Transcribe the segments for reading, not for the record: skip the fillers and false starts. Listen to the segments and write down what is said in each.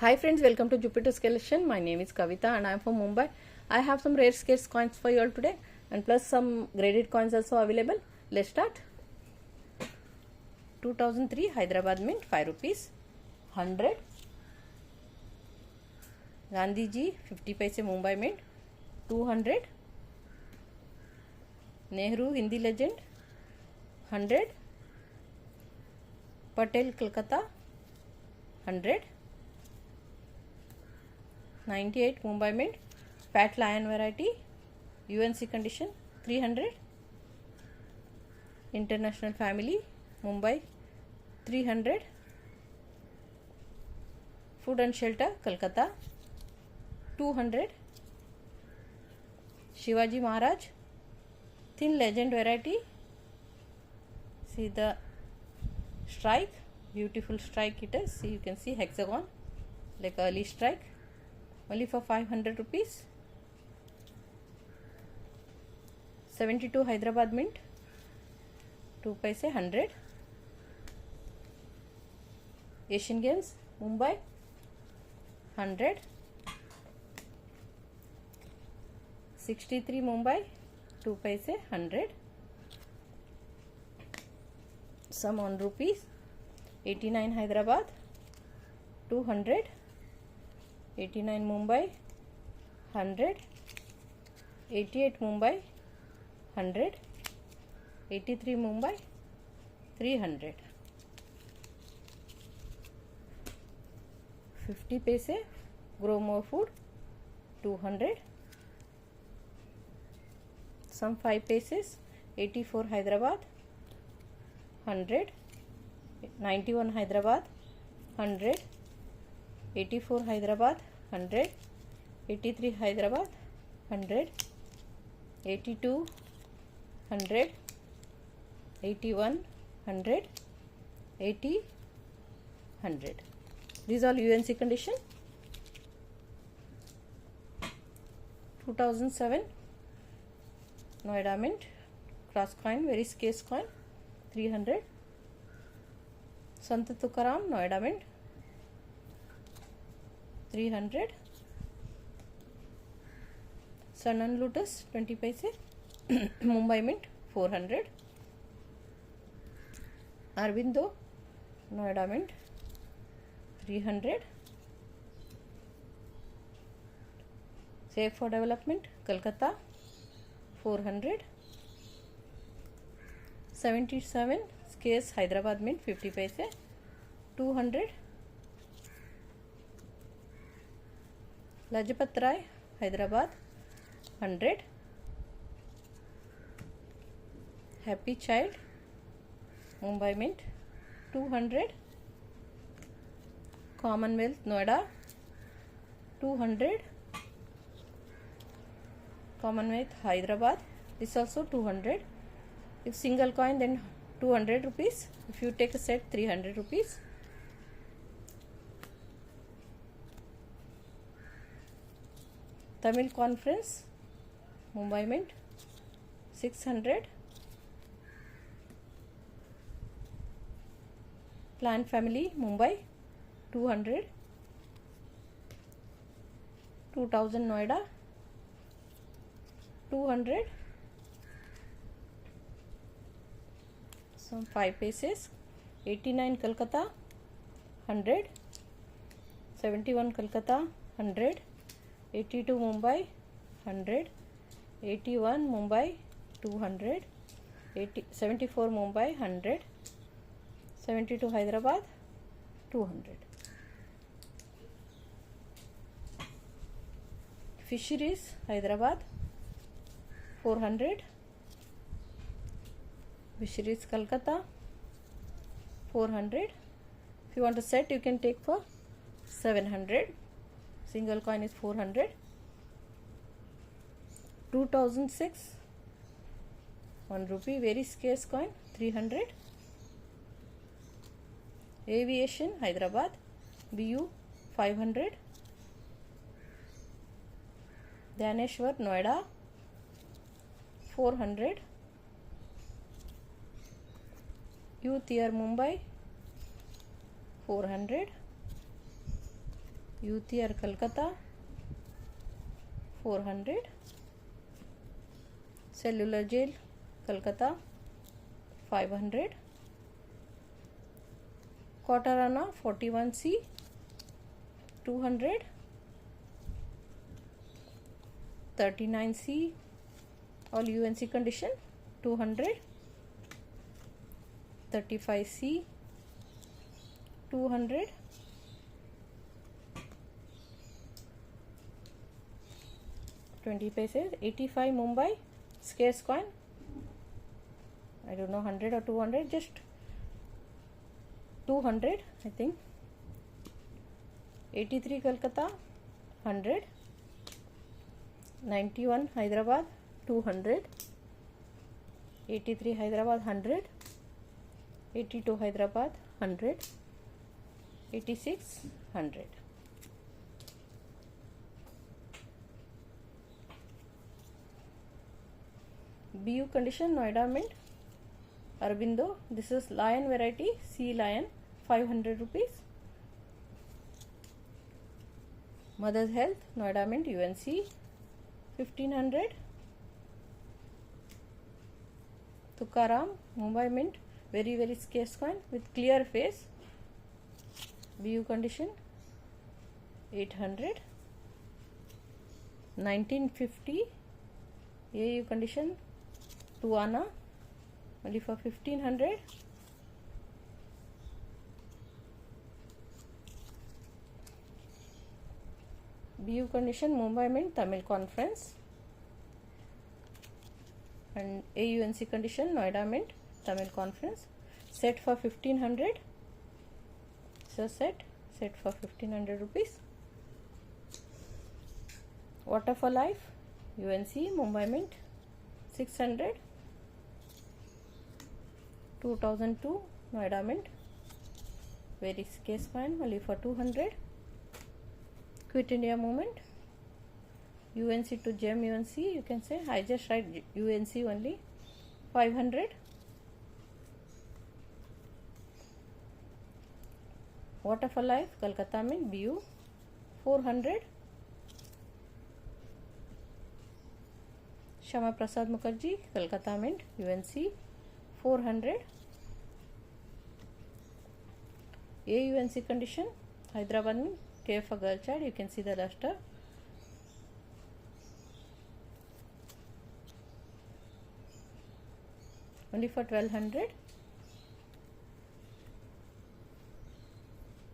Hi friends, welcome to Jupiter's Collection. My name is Kavita and I am from Mumbai. I have some rare scarce coins for you all today and plus some graded coins also available. Let's start. 2003 Hyderabad Mint 5 rupees, 100. Gandhi Ji 50 paise Mumbai Mint 200. Nehru Hindi Legend 100. Patel Kolkata 100. 98 Mumbai Mint Fat Lion variety UNC condition 300. International Family Mumbai 300. Food and Shelter Kolkata 200. Shivaji Maharaj Thin Legend variety. See the strike, beautiful strike it is. See, you can see hexagon like early strike, only for 500 rupees. 72 Hyderabad Mint 2 paise 100. Asian Games Mumbai 100. 63 Mumbai 2 paise 100. Some on rupees. 89 Hyderabad 200. 89 Mumbai 100. 88 Mumbai 100. 83 Mumbai 300. 50 paise Grow More Food 200. Some 5 paises. 84 Hyderabad 100. 91 Hyderabad 100. 84 Hyderabad 100. 83 Hyderabad 100. 82 100. 81 100. 80 100. These all UNC condition. 2007 Noida Mint cross coin, very scarce coin 300. Sant Tukaram Noida Mint 300. Sun and Lotus 20 paise Mumbai Mint 400. Arvindo Noida Mint 300. Save for Development Kolkata 400. 77 Scarce Hyderabad Mint 50 paise 200. Lajpat Rai Hyderabad 100. Happy Child Mumbai Mint 200. Commonwealth Noida 200. Commonwealth Hyderabad, this also 200. If single coin then 200 rupees. If you take a set 300 rupees. Tamil Conference Mumbai Mint 600. Plan Family Mumbai 200. 2000 Noida 200. Some 5 pieces. 89 Kolkata 100. 71 Kolkata 100. 82 Mumbai 100. 81 Mumbai 200. 74 Mumbai 100. 72 Hyderabad 200. Fisheries Hyderabad 400. Fisheries Kolkata 400. If you want a set you can take for 700. Single coin is 400. 2006 1 rupee, very scarce coin 300. Aviation Hyderabad BU 500. Dhaneshwar Noida 400. Youth Year Mumbai 400. UTR Kolkata 400, Cellular Jail Kolkata 500, Kotarana 41C 200, 39C all UNC condition 200, 35C 200, 20 paise, 85 Mumbai scarce coin, I don't know 100 or 200, just 200 I think. 83 Kolkata 100, 91 Hyderabad 200, 83 Hyderabad 100, 82 Hyderabad 100, 86 100. BU condition Noida Mint Arbindo, this is lion variety, sea lion 500 rupees. Mother's Health Noida Mint UNC 1500. Tukaram Mumbai Mint, very scarce coin with clear face, BU condition 800. 1950 AU condition Tuana only for 1500. BU condition Mumbai Mint Tamil Conference, and AUNC condition Noida Mint Tamil Conference, set for 1500. So set for 1500 rupees. Water for Life UNC Mumbai Mint 600, 2002 Noida Mint, very scarce coin only for 200. Quit India Movement UNC to GEM UNC, you can say, I just write UNC only, 500. Water for Life Kolkata Mint BU 400. Shama Prasad Mukherjee Kolkata Mint UNC 400. AUNC condition Hyderabad Mint Care for Girl Child, you can see the luster. Only for 1200.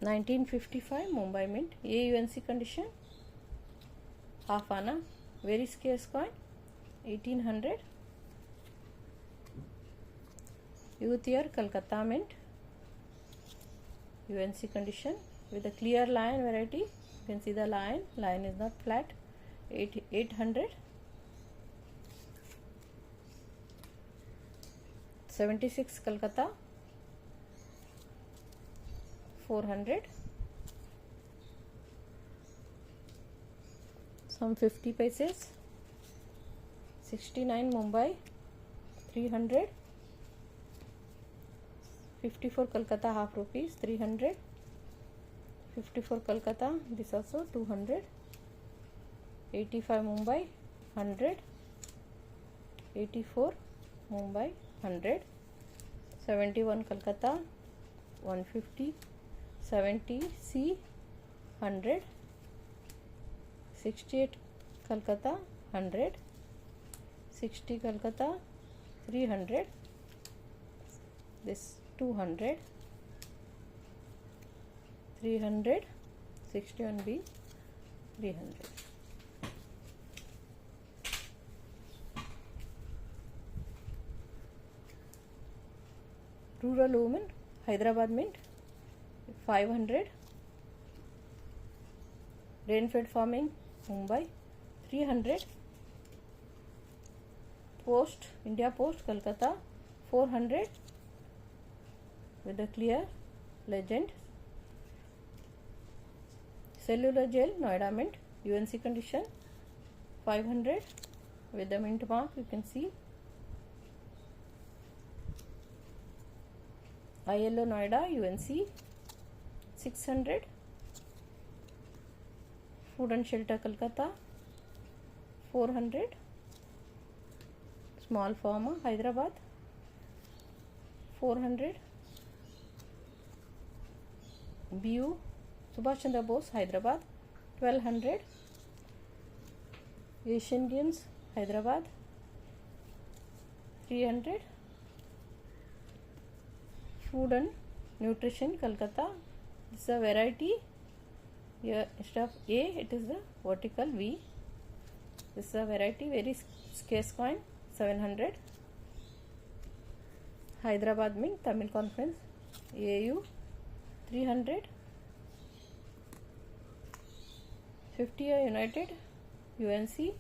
1955 Mumbai Mint AUNC condition half Anna, very scarce coin 1800. Youth Year Kolkata Mint UNC condition with a clear lion variety, you can see the lion is not flat, 800. 76 Kolkata 400. Some 50 paise. 69 Mumbai 300. 54 Kolkata half rupees 300. 54 Kolkata, this also 200. 85 Mumbai 100. 84 Mumbai 100. 71 Kolkata 150. 70 C 100. 68 Kolkata 100. 60 Kolkata 300. This 200. 300. 61B 300. Rural Women Hyderabad Mint 500. Rainfed Farming Mumbai 300. Post India Post Kolkata 400 with a clear legend. Cellular Gel Noida Mint UNC condition 500 with the mint mark, you can see. ILO Noida UNC 600. Food and Shelter Kolkata 400. Small Farmer Hyderabad 400. BU Subhash Chandra Bose Hyderabad 1200. Asian Games Hyderabad 300. Food and Nutrition Kolkata, this is a variety. Here instead of A it is the vertical V. This is a variety, very scarce coin, 700. Hyderabad Mint Tamil Conference AU 300. 50 United UNC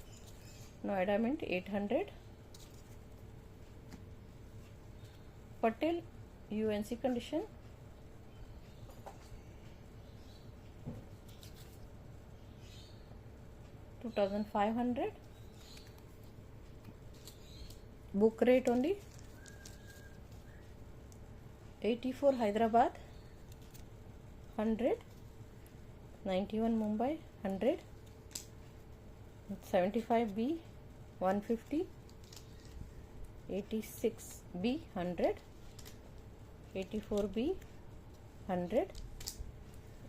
Noida Mint 800. Patel UNC condition 2500. Book rate only 84 Hyderabad 100. 91 Mumbai 100. 75B 150. 86B 100. 84B 100.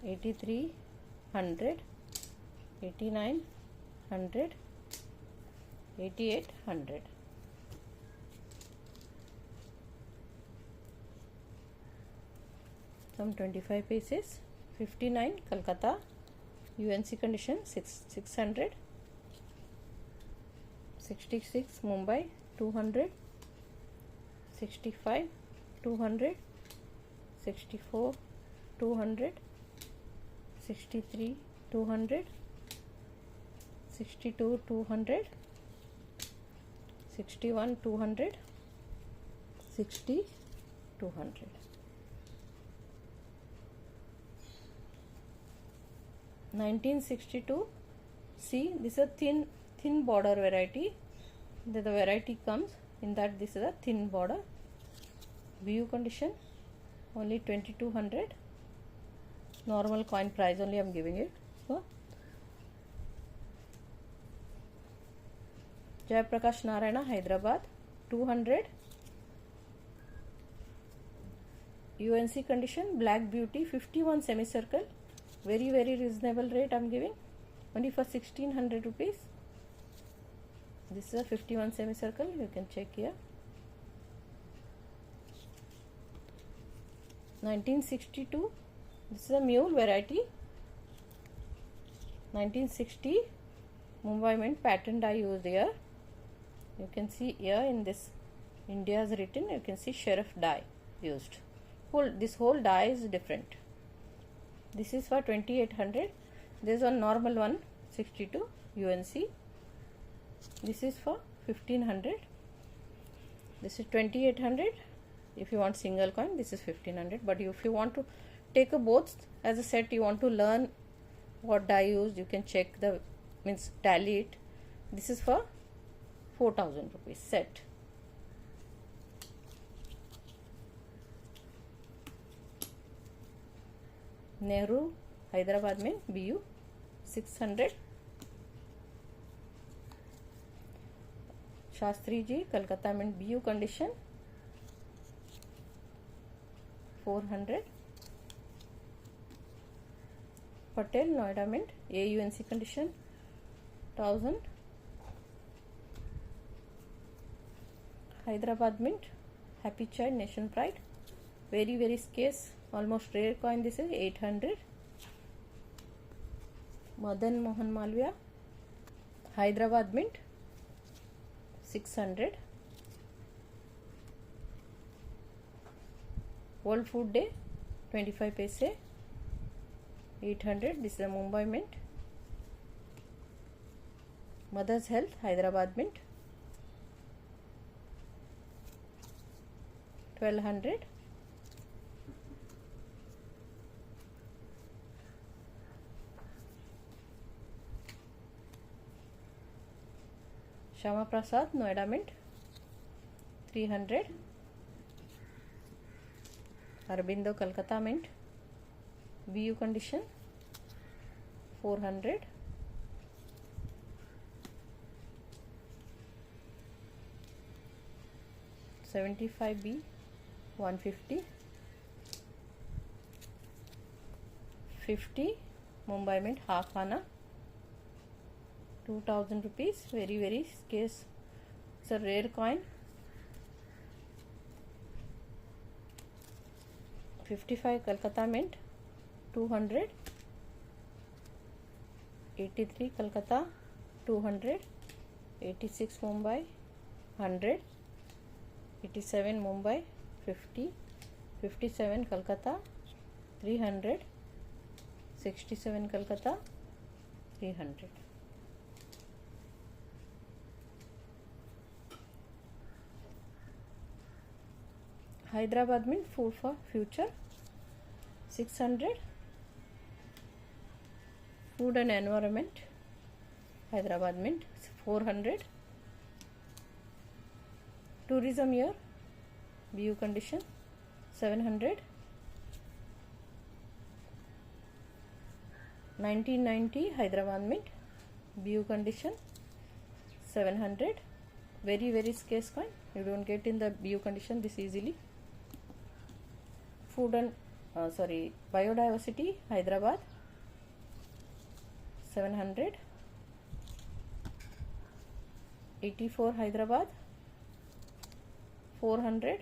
83 100. 89 100. 88 100. Some 25 pieces. 59 Kolkata UNC condition 600. 66 Mumbai 200. 65 200. 64 200. 63 200. 62 200. 61 200. 60 200. (1962) see, this is a thin border variety. The variety comes in that this is a thin border. BU condition only 2200. Normal coin price only I am giving it. So Jayaprakash Narayana Hyderabad 200. UNC condition Black Beauty 51 semicircle, very reasonable rate I am giving, only for 1600 rupees. This is a 51 semicircle, you can check here. 1962, this is a mule variety. 1960 Mumbai Mint pattern die used here. You can see here in this India is written, you can see sheriff die used. This whole die is different. This is for 2800. There is one normal one 62 UNC. This is for 1500. This is 2800. If you want single coin, this is 1500. But if you want to take a both as a set, you want to learn what die used, you can check the tally it. This is for 4000 rupees set. Nehru Hyderabad mein BU 600. Shastri Ji Kolkata Mint BU condition 400. Patel Noida Mint AUNC condition 1000. Hyderabad Mint Happy Child Nation Pride, very scarce, almost rare coin. This is 800. Madan Mohan Malviya Hyderabad Mint 600. World Food Day 25 paise 800. This is a Mumbai Mint. Mother's Health Hyderabad Mint 1200. Shama Prasad Noida Mint 300. Arbindo Kolkata Mint BU condition 400. 75B 150, 50 Mumbai Mint half Anna 2000 rupees, very scarce, it's a rare coin. 55 Calcutta Mint 200, 83 Calcutta 200, 86 Mumbai 100, 87 Mumbai 50, 57 Calcutta 300, 67 Calcutta 300. Hyderabad Mint Food for Future 600, Food and Environment Hyderabad Mint 400, Tourism Year BU Condition 700, 1990 Hyderabad Mint BU Condition 700, very scarce coin, you don't get in the BU condition this easily. Food and Biodiversity Hyderabad 700, 84 Hyderabad 400,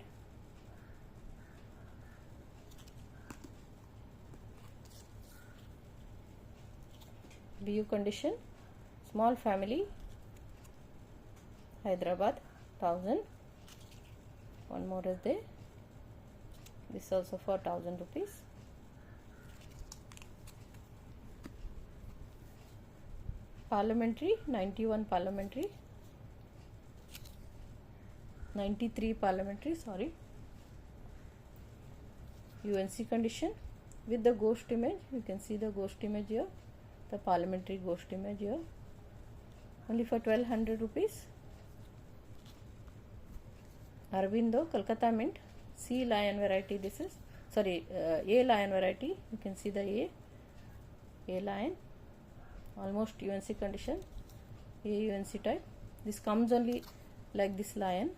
BU condition Small Family Hyderabad 1000, one more is there, this also for 1000 rupees. Parliamentary 91 Parliamentary, 93 Parliamentary, sorry, UNC condition with the ghost image, you can see the ghost image here, the Parliamentary ghost image here, only for 1200 rupees. Arvindo Calcutta Mint C lion variety, this is A lion variety, you can see the A lion, almost UNC condition, A UNC type, this comes only like this lion,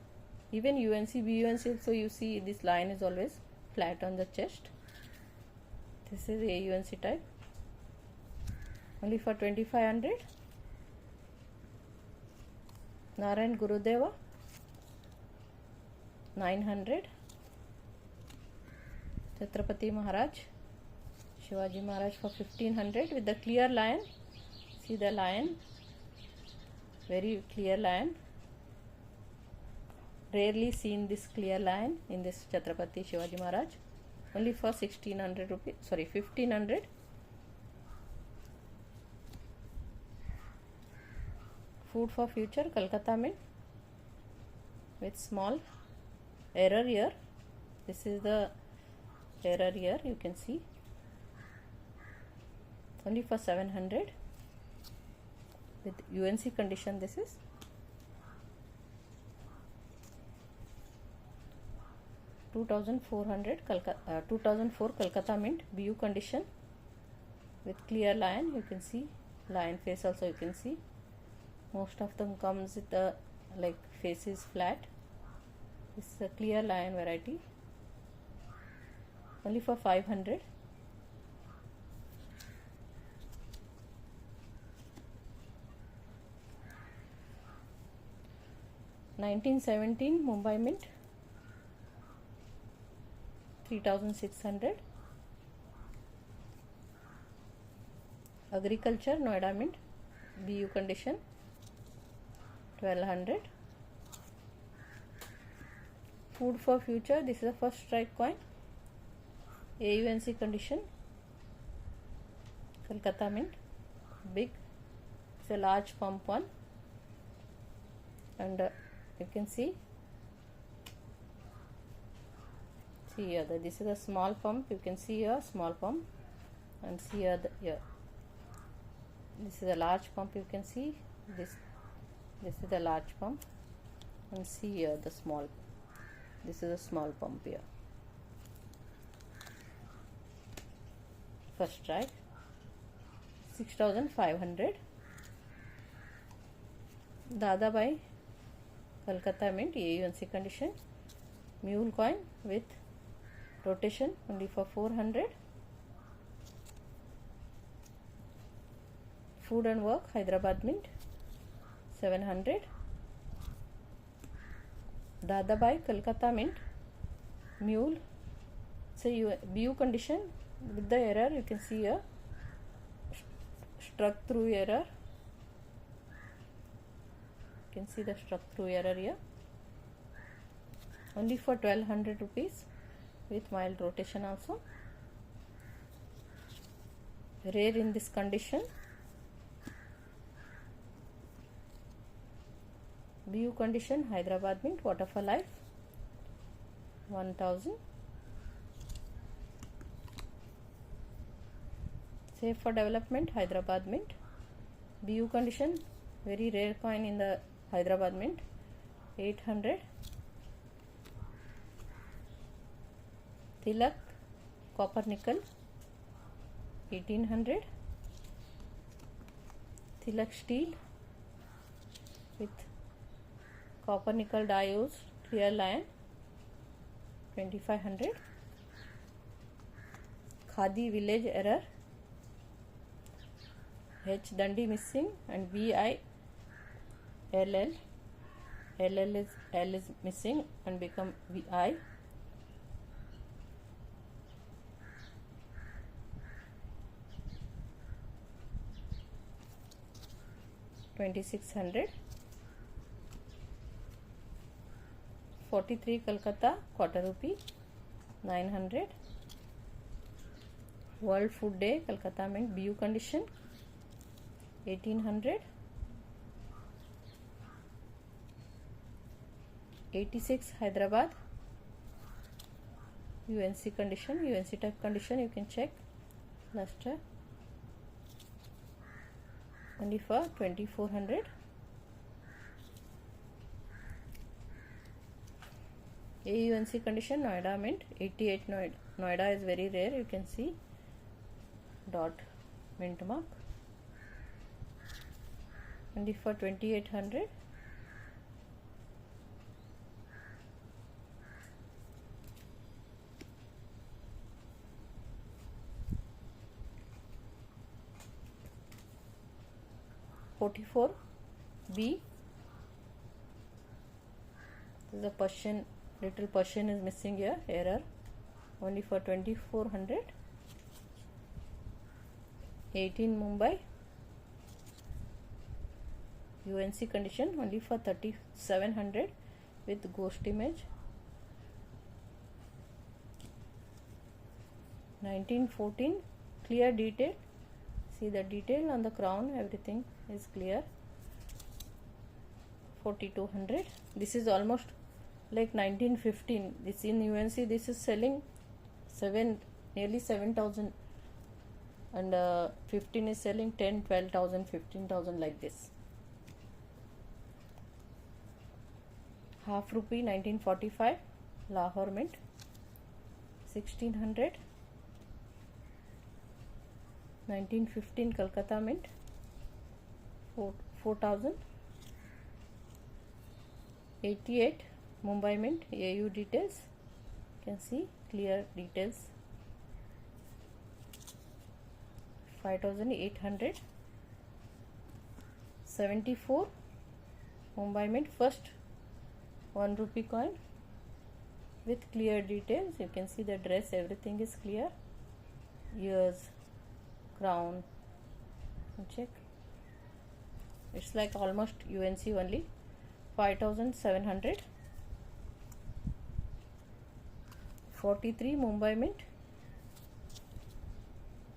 even UNC BUNC, so you see this lion is always flat on the chest, this is A UNC type, only for 2500. Narayan Gurudeva 900, Chhatrapati Maharaj Shivaji Maharaj for 1500 with the clear lion, see the lion, very clear lion, rarely seen this clear lion in this Chhatrapati Shivaji Maharaj, only for 1600 rupees, 1500. Food for Future Calcutta Mint with small error here, this is the error here, you can see, only for 700 with UNC condition, this is. $2,400 2004 Calcutta Mint BU condition with clear lion, you can see lion face also, you can see most of them comes with the like face is flat, this is a clear lion variety, only for 500. (1917) Mumbai Mint 3600, Agriculture Noida Mint BU condition 1200. Food for Future, this is a first strike coin, AUNC condition, Calcutta Mint, big, it's a large pump one, and you can see here this is a small pump, you can see here small pump, and see here this is a large pump, you can see this is the large pump, and see here the small, this is a small pump here. First strike 6500, Dadabai Calcutta Mint AUNC condition mule coin with rotation only for 400. Food and Work Hyderabad Mint 700. Dadabai Kolkata Mint mule. So BU condition with the error, you can see a struck through error. You can see the struck through error here. Only for 1200 rupees with mild rotation also. Rare in this condition. BU condition Hyderabad Mint Waterfall Life 1000. Safe for Development Hyderabad Mint BU condition, very rare coin in the Hyderabad Mint 800. Tilak Copper Nickel 1800. Tilak Steel with Copper Nickel Diodes Clear Lion 2500. Khadi Village Error H Dandi missing and VILL L is missing and become VI. $2600. 43 Kolkata quarter rupee 900. World Food Day Kolkata Mint BU condition 1800. 86 Hyderabad UNC condition, UNC type condition, you can check luster only for 2400. AUNC condition Noida Mint 88 Noida is very rare, you can see dot mint mark only for 2800. $44 B. The Persian, little Persian is missing here, error only for 2400. 18 Mumbai UNC condition only for 3700 with ghost image. 1914 clear detail, see the detail on the crown, everything is clear. 4200. This is almost like 1915. This in UNC, this is selling nearly 7,000, and 15 is selling 10, 12,000, 15,000 like this. Half rupee 1945 Lahore Mint 1600. 1915 Kolkata Mint 4,000. 88 Mumbai Mint AU details, you can see clear details. 5,800. 74 Mumbai Mint first 1 rupee coin with clear details, you can see the dress, everything is clear, ears, crown, check, it's like almost UNC only. 5,700. 43 Mumbai Mint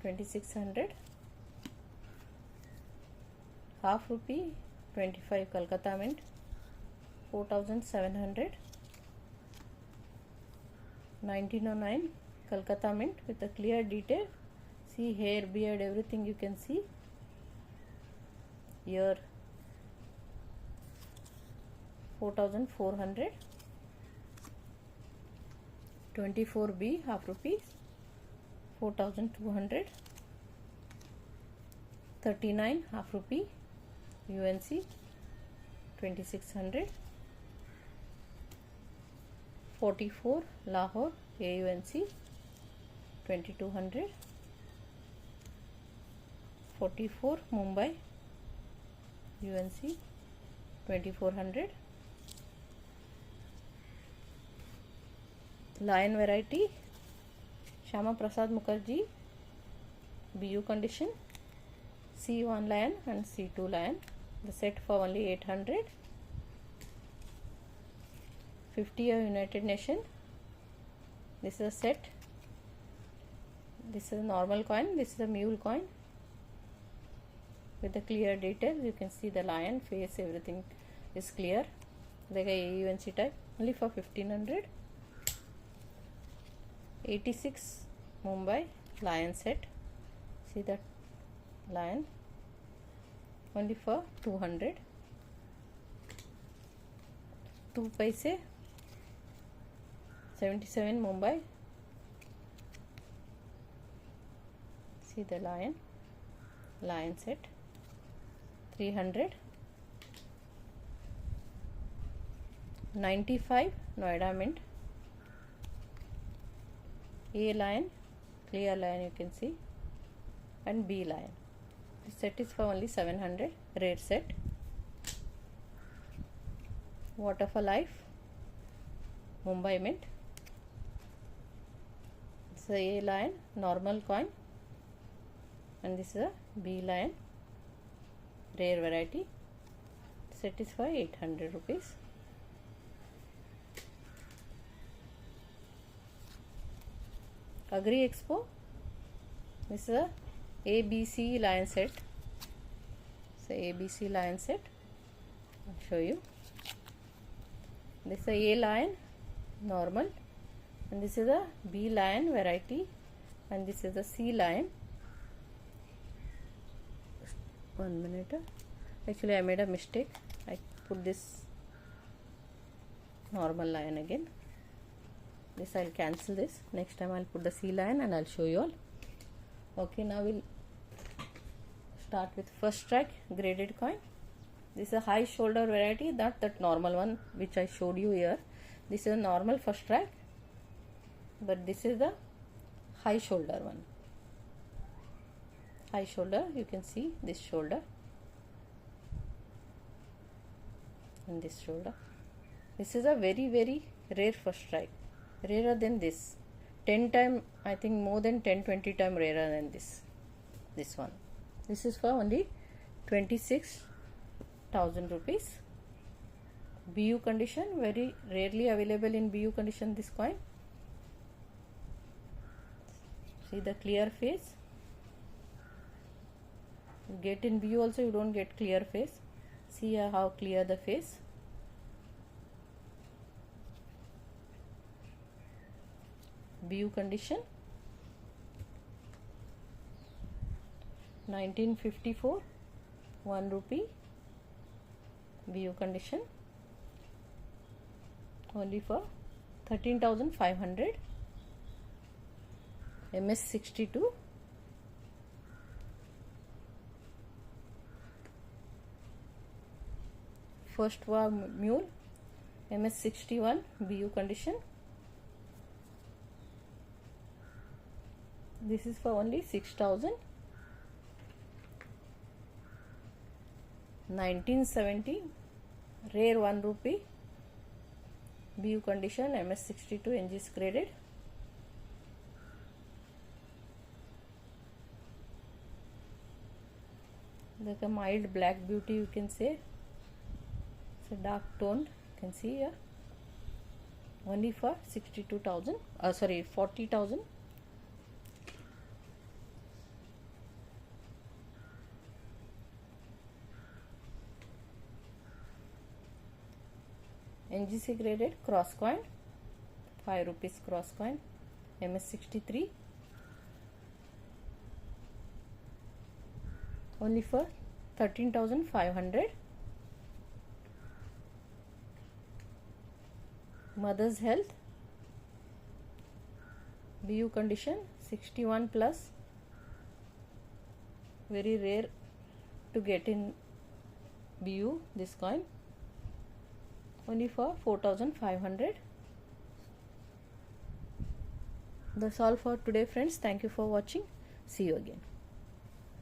2,600. Half rupee 25 Kolkata Mint 4,700. 1909 Kolkata Mint with a clear detail, see hair, beard, everything you can see, ear. 4,400. 24B half rupees 4,200. 39 half rupee UNC 2,600. 44 Lahore AUNC 2200. 44 Mumbai UNC 2400. Lion variety Shyama Prasad Mukherjee BU condition C1 lion and C2 lion. The set for only 800. 50 of United Nations. This is a set. This is a normal coin. This is a mule coin with the clear details. You can see the lion face, everything is clear. Like a AUNC type, only for 1500. 86 Mumbai lion set. See that lion, only for 200. 2 paise 77 Mumbai. See the lion set 300. 95 Noida Mint. A lion, clear lion you can see, and B lion. This set is for only 700, rare set. Water for Life Mumbai Mint. It's a A lion, normal coin, and this is a B lion, rare variety. Set is for 800 rupees. Agri Expo. This is a ABC lion set. It's a ABC lion set. I'll show you. This is a lion, normal, and this is a B lion variety, and this is a C lion. 1 minute. Actually, I made a mistake. I put this normal lion again. This I'll cancel this. Next time I'll put the C lion and I'll show you all. Okay, now we'll start with first strike graded coin. This is a high shoulder variety, not that normal one which I showed you here. This is a normal first strike, but this is the high shoulder one. High shoulder, you can see this shoulder and this shoulder. This is a very, very rare first strike, rarer than this. 10 times, I think more than 10-20 times rarer than this one. This is for only 26,000 rupees. BU condition, very rarely available in BU condition, this coin. See the clear face. You get in BU also, you don't get clear face. See how clear the face. BU condition 1954, 1 rupee. BU condition only for 13,500. MS62. First war mule, MS61, BU condition. This is for only 6,000. 1970, rare 1 rupee. BU condition, MS62, NGS graded. Like a mild black beauty, you can say. It's a dark toned, you can see here. Only for 62,000. 40,000. NGC graded cross coin, 5 rupees cross coin, MS63, only for 13,500. Mother's Health, BU condition 61 plus, very rare to get in BU this coin. Only for 4,500. That's all for today, friends. Thank you for watching. See you again.